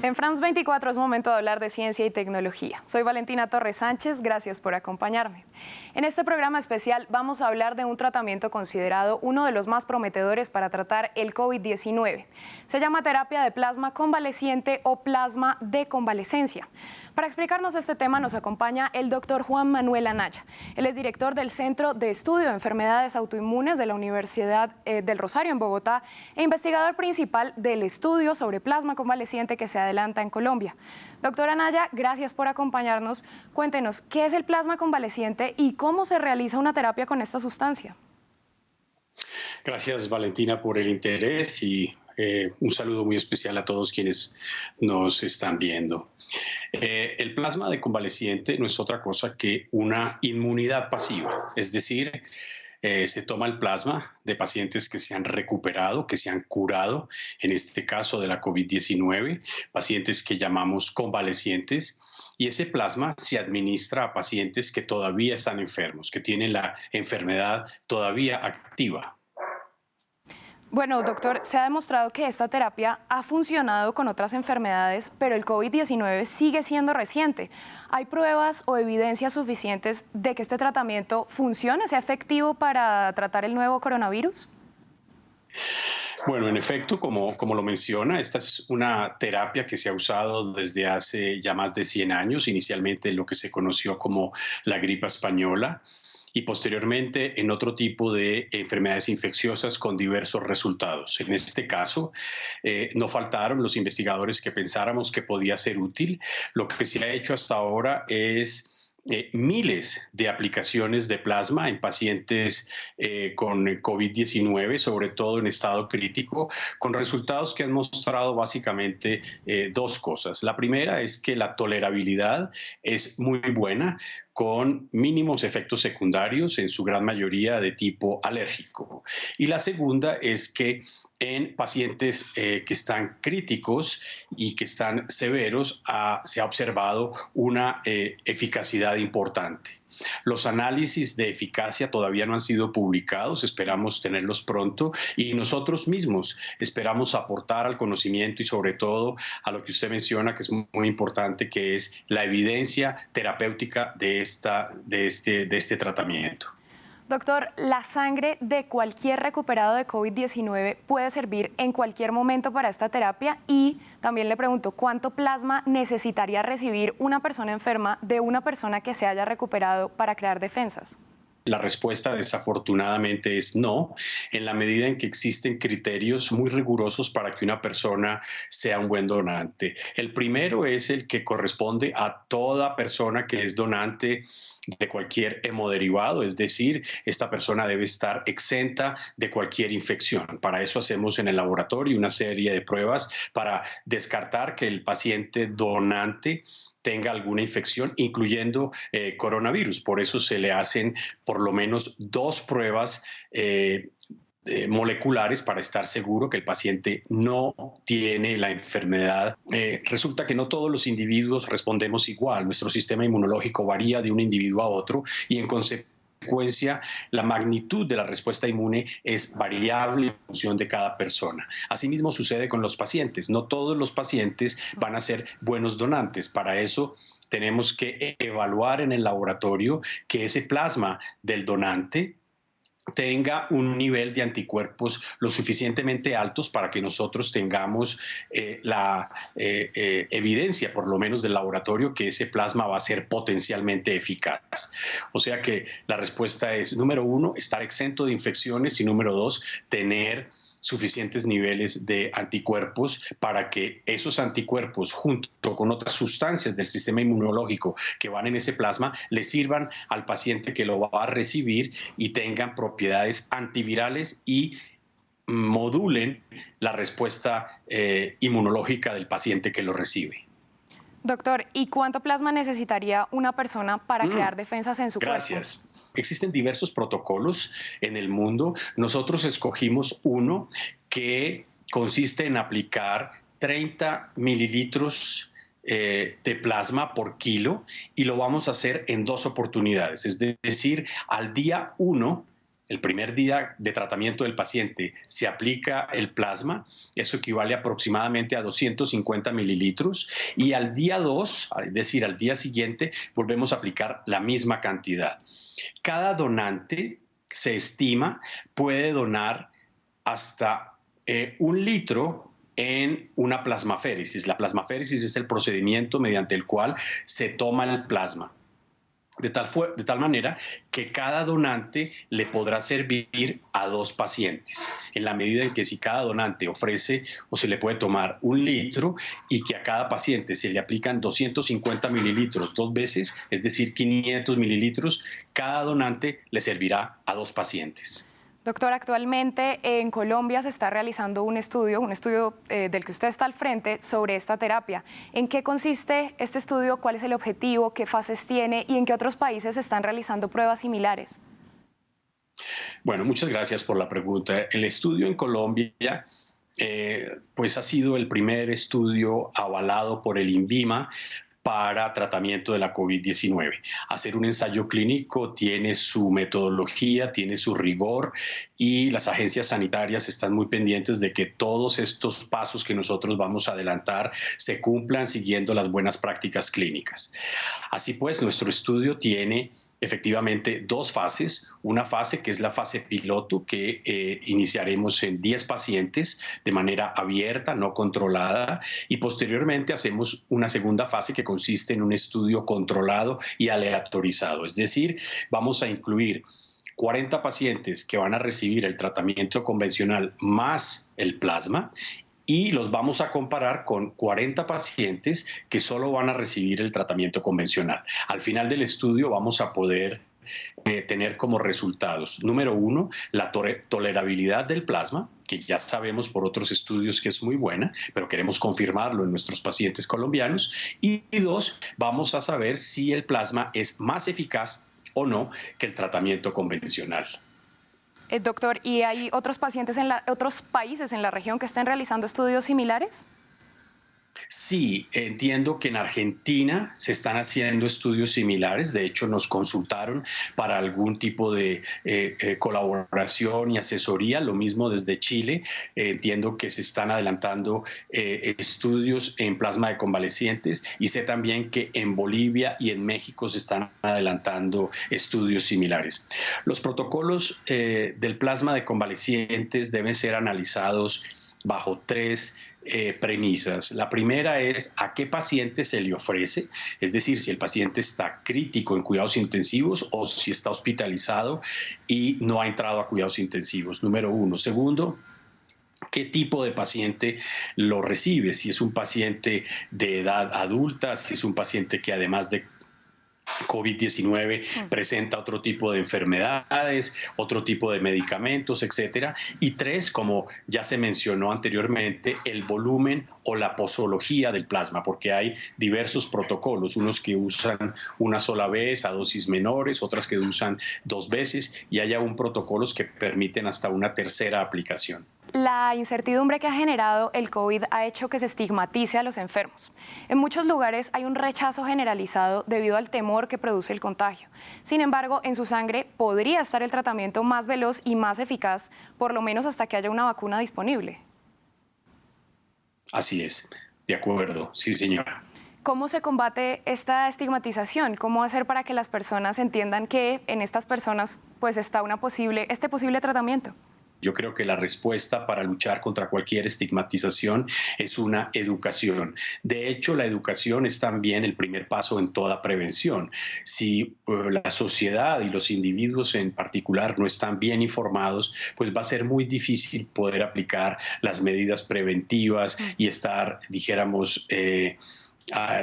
En France 24 es momento de hablar de ciencia y tecnología. Soy Valentina Torres Sánchez, gracias por acompañarme. En este programa especial vamos a hablar de un tratamiento considerado uno de los más prometedores para tratar el COVID-19. Se llama terapia de plasma convaleciente o plasma de convalescencia. Para explicarnos este tema nos acompaña el doctor Juan Manuel Anaya. Él es director del Centro de Estudio de Enfermedades Autoinmunes de la Universidad del Rosario en Bogotá e investigador principal del estudio sobre plasma convaleciente que se adelanta en Colombia. Doctor Anaya, gracias por acompañarnos. Cuéntenos, ¿qué es el plasma convaleciente y cómo se realiza una terapia con esta sustancia? Gracias, Valentina, por el interés y un saludo muy especial a todos quienes nos están viendo. El plasma de convaleciente no es otra cosa que una inmunidad pasiva, es decir, se toma el plasma de pacientes que se han recuperado, que se han curado, en este caso de la COVID-19, pacientes que llamamos convalecientes, y ese plasma se administra a pacientes que todavía están enfermos, que tienen la enfermedad todavía activa. Bueno, doctor, se ha demostrado que esta terapia ha funcionado con otras enfermedades, pero el COVID-19 sigue siendo reciente. ¿Hay pruebas o evidencias suficientes de que este tratamiento funcione, sea efectivo para tratar el nuevo coronavirus? Bueno, en efecto, como lo menciona, esta es una terapia que se ha usado desde hace ya más de 100 años, inicialmente en lo que se conoció como la gripe española, y posteriormente en otro tipo de enfermedades infecciosas con diversos resultados. En este caso, no faltaron los investigadores que pensáramos que podía ser útil. Lo que se ha hecho hasta ahora es miles de aplicaciones de plasma en pacientes con COVID-19, sobre todo en estado crítico, con resultados que han mostrado básicamente dos cosas. La primera es que la tolerabilidad es muy buena, con mínimos efectos secundarios, en su gran mayoría de tipo alérgico. Y la segunda es que en pacientes que están críticos y que están severos se ha observado una eficacidad importante. Los análisis de eficacia todavía no han sido publicados, esperamos tenerlos pronto y nosotros mismos esperamos aportar al conocimiento y sobre todo a lo que usted menciona que es muy importante, que es la evidencia terapéutica de este tratamiento. Doctor, ¿la sangre de cualquier recuperado de COVID-19 puede servir en cualquier momento para esta terapia? Y también le pregunto, ¿cuánto plasma necesitaría recibir una persona enferma de una persona que se haya recuperado para crear defensas? La respuesta desafortunadamente es no, en la medida en que existen criterios muy rigurosos para que una persona sea un buen donante. El primero es el que corresponde a toda persona que es donante de cualquier hemoderivado, es decir, esta persona debe estar exenta de cualquier infección. Para eso hacemos en el laboratorio una serie de pruebas para descartar que el paciente donante tenga alguna infección, incluyendo coronavirus. Por eso se le hacen por lo menos 2 pruebas moleculares para estar seguro que el paciente no tiene la enfermedad. Resulta que no todos los individuos respondemos igual. Nuestro sistema inmunológico varía de un individuo a otro y en consecuencia la magnitud de la respuesta inmune es variable en función de cada persona. Asimismo sucede con los pacientes. No todos los pacientes van a ser buenos donantes. Para eso tenemos que evaluar en el laboratorio que ese plasma del donante tenga un nivel de anticuerpos lo suficientemente altos para que nosotros tengamos la evidencia, por lo menos del laboratorio, que ese plasma va a ser potencialmente eficaz. O sea que la respuesta es, número 1, estar exento de infecciones y número 2, tener suficientes niveles de anticuerpos para que esos anticuerpos, junto con otras sustancias del sistema inmunológico que van en ese plasma, le sirvan al paciente que lo va a recibir y tengan propiedades antivirales y modulen la respuesta inmunológica del paciente que lo recibe. Doctor, ¿y cuánto plasma necesitaría una persona para crear defensas en su cuerpo? Gracias. Existen diversos protocolos en el mundo. Nosotros escogimos uno que consiste en aplicar 30 mililitros de plasma por kilo y lo vamos a hacer en 2 oportunidades. Es decir, al día 1 el primer día de tratamiento del paciente se aplica el plasma, eso equivale aproximadamente a 250 mililitros, y al día 2, es decir, al día siguiente, volvemos a aplicar la misma cantidad. Cada donante, se estima, puede donar hasta 1 litro en una plasmaféresis. La plasmaféresis es el procedimiento mediante el cual se toma el plasma. De tal manera que cada donante le podrá servir a 2 pacientes, en la medida en que si cada donante ofrece o se le puede tomar 1 litro y que a cada paciente se le aplican 250 mililitros 2 veces, es decir, 500 mililitros, cada donante le servirá a 2 pacientes. Doctor, actualmente en Colombia se está realizando un estudio del que usted está al frente sobre esta terapia. ¿En qué consiste este estudio? ¿Cuál es el objetivo? ¿Qué fases tiene? ¿Y en qué otros países se están realizando pruebas similares? Bueno, muchas gracias por la pregunta. El estudio en Colombia pues ha sido el primer estudio avalado por el INVIMA para tratamiento de la COVID-19. Hacer un ensayo clínico tiene su metodología, tiene su rigor, y las agencias sanitarias están muy pendientes de que todos estos pasos que nosotros vamos a adelantar se cumplan siguiendo las buenas prácticas clínicas. Así pues, nuestro estudio tiene efectivamente 2 fases. Una fase que es la fase piloto, que iniciaremos en 10 pacientes de manera abierta, no controlada, y posteriormente hacemos una segunda fase que consiste en un estudio controlado y aleatorizado. Es decir, vamos a incluir 40 pacientes que van a recibir el tratamiento convencional más el plasma, y los vamos a comparar con 40 pacientes que solo van a recibir el tratamiento convencional. Al final del estudio vamos a poder tener como resultados, número 1, la tolerabilidad del plasma, que ya sabemos por otros estudios que es muy buena, pero queremos confirmarlo en nuestros pacientes colombianos. Y 2, vamos a saber si el plasma es más eficaz o no que el tratamiento convencional. Doctor, ¿y hay otros pacientes otros países en la región que estén realizando estudios similares? Sí, entiendo que en Argentina se están haciendo estudios similares. De hecho, nos consultaron para algún tipo de colaboración y asesoría. Lo mismo desde Chile. Entiendo que se están adelantando estudios en plasma de convalecientes, y sé también que en Bolivia y en México se están adelantando estudios similares. Los protocolos del plasma de convalecientes deben ser analizados bajo 3 premisas. La primera es a qué paciente se le ofrece, es decir, si el paciente está crítico en cuidados intensivos o si está hospitalizado y no ha entrado a cuidados intensivos, número 1. Segundo, ¿qué tipo de paciente lo recibe? Si es un paciente de edad adulta, si es un paciente que además de COVID-19 presenta otro tipo de enfermedades, otro tipo de medicamentos, etcétera. Y 3, como ya se mencionó anteriormente, el volumen o la posología del plasma, porque hay diversos protocolos, unos que usan una sola vez a dosis menores, otras que usan 2 veces, y hay aún protocolos que permiten hasta una tercera aplicación. La incertidumbre que ha generado el COVID ha hecho que se estigmatice a los enfermos. En muchos lugares hay un rechazo generalizado debido al temor que produce el contagio. Sin embargo, en su sangre podría estar el tratamiento más veloz y más eficaz, por lo menos hasta que haya una vacuna disponible. Así es, de acuerdo, sí, señora. ¿Cómo se combate esta estigmatización? ¿Cómo hacer para que las personas entiendan que en estas personas pues está este posible tratamiento? Yo creo que la respuesta para luchar contra cualquier estigmatización es una educación. De hecho, la educación es también el primer paso en toda prevención. Si la sociedad y los individuos en particular no están bien informados, pues va a ser muy difícil poder aplicar las medidas preventivas y estar, dijéramos,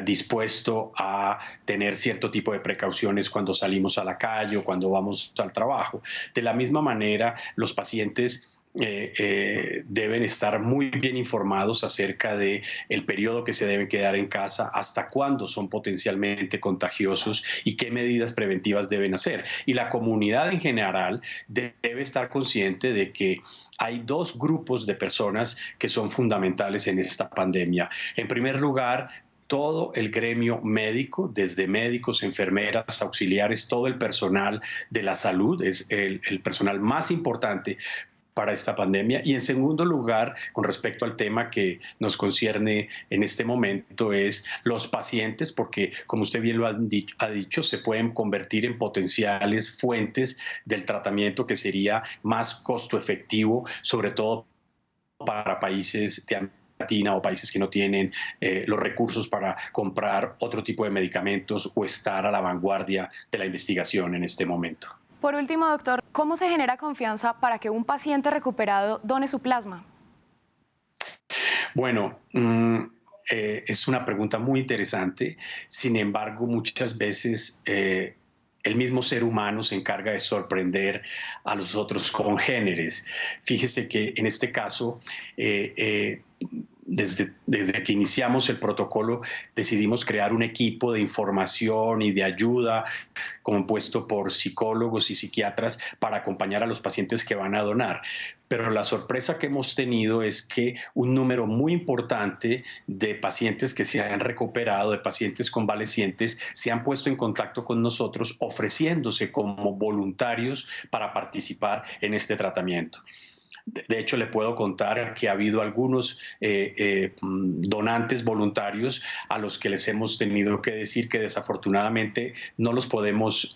dispuesto a tener cierto tipo de precauciones cuando salimos a la calle o cuando vamos al trabajo. De la misma manera, los pacientes deben estar muy bien informados acerca de el periodo que se deben quedar en casa, hasta cuándo son potencialmente contagiosos y qué medidas preventivas deben hacer. Y la comunidad en general debe estar consciente de que hay 2 grupos de personas que son fundamentales en esta pandemia. En primer lugar, todo el gremio médico, desde médicos, enfermeras, auxiliares, todo el personal de la salud, es el personal más importante para esta pandemia. Y en segundo lugar, con respecto al tema que nos concierne en este momento, es los pacientes, porque como usted bien lo ha dicho, se pueden convertir en potenciales fuentes del tratamiento que sería más costo efectivo, sobre todo para países de América Latina o países que no tienen los recursos para comprar otro tipo de medicamentos o estar a la vanguardia de la investigación en este momento. Por último, doctor, ¿cómo se genera confianza para que un paciente recuperado done su plasma? Bueno, es una pregunta muy interesante. Sin embargo, muchas veces el mismo ser humano se encarga de sorprender a los otros congéneres. Fíjese que en este caso, desde que iniciamos el protocolo, decidimos crear un equipo de información y de ayuda compuesto por psicólogos y psiquiatras para acompañar a los pacientes que van a donar. Pero la sorpresa que hemos tenido es que un número muy importante de pacientes que se han recuperado, de pacientes convalecientes, se han puesto en contacto con nosotros ofreciéndose como voluntarios para participar en este tratamiento. De hecho, le puedo contar que ha habido algunos donantes voluntarios a los que les hemos tenido que decir que desafortunadamente no los podemos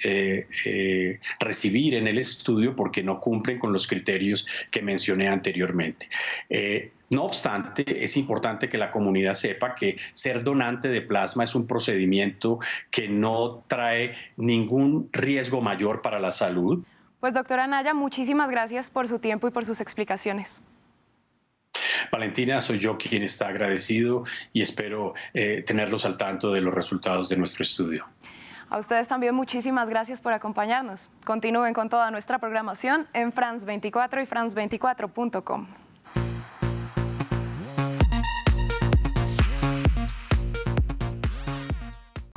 recibir en el estudio porque no cumplen con los criterios que mencioné anteriormente. No obstante, es importante que la comunidad sepa que ser donante de plasma es un procedimiento que no trae ningún riesgo mayor para la salud. Pues doctora Naya, muchísimas gracias por su tiempo y por sus explicaciones. Valentina, soy yo quien está agradecido y espero tenerlos al tanto de los resultados de nuestro estudio. A ustedes también muchísimas gracias por acompañarnos. Continúen con toda nuestra programación en France 24 y france24.com.